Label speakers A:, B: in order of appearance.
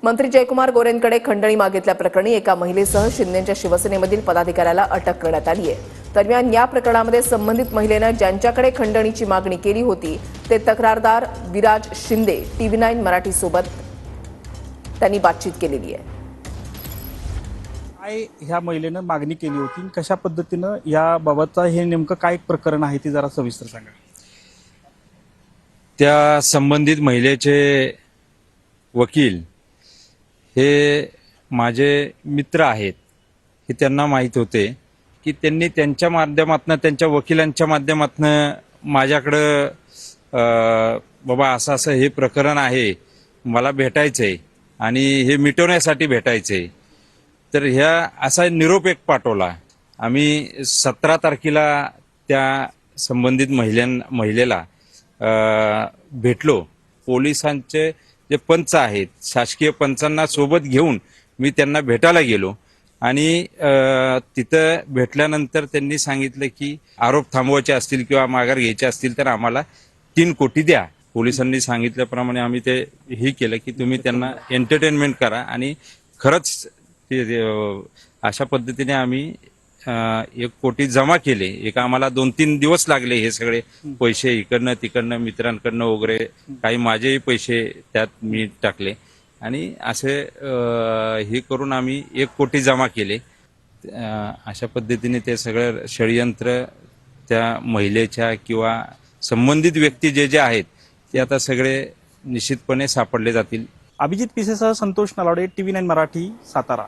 A: मंत्री जयकुमार गोरेंकडे खंडणी मागितल्याप्रकरणी एका महिलेसह शिंदेच्या शिवसेनेमधील पदाधिकाऱ्याला अटक करण्यात आली आहे। दरम्यान या प्रकरणामध्ये संबंधित महिलेनं ज्यांच्याकडे खंडणीची मागणी केली होती ते तक्रारदार विराज शिंदे TV9 मराठी सोबत त्यांनी बातचीत केलेली आहे।
B: काय ह्या महिलेनं मागणी केली होती, कशा पद्धतीनं याबाबतचा हे नेमकं काय प्रकरण आहे ते जरा सविस्तर सांगा।
C: त्या संबंधित महिलेचे वकील हे माझे मित्र आहेत। हे त्यांना माहीत होते की त्यांनी त्यांच्या माध्यमातून त्यांच्या वकिलांच्या माध्यमातून माझ्याकडे बाबा असं असं हे प्रकरण आहे, मला भेटायचंय आणि हे मिटवण्यासाठी भेटायचंय। तर ह्या असा निरोप एक पाठवला। आम्ही 17 तारखेला त्या संबंधित महिलेला भेटलो। पोलिसांचे जे पंच आहेत, शासकीय पंचांना सोबत घेऊन मी त्यांना भेटायला गेलो आणि तिथं भेटल्यानंतर त्यांनी सांगितलं की आरोप थांबवायचे असतील किंवा माघार घ्यायचे असतील तर आम्हाला 3 कोटी द्या। पोलिसांनी सांगितल्याप्रमाणे आम्ही ते हे केलं की तुम्ही त्यांना एंटरटेनमेंट करा आणि खरंच अशा पद्धतीने आम्ही 1 कोटी जमा केले। एक आम्हाला 2-3 दिवस लागले हे सगळे पैसे इकडनं तिकडनं मित्रांकडनं वगैरे, काही माझेही पैसे त्यात मी टाकले आणि असे हे करून आम्ही 1 कोटी जमा केले। अशा पद्धतीने ते सगळं षडयंत्र त्या महिलेच्या किंवा संबंधित व्यक्ती जे आहेत ते आता सगळे निश्चितपणे सापडले जातील।
B: अभिजित पिसेसह संतोष नलावडे, TV9 मराठी, सातारा।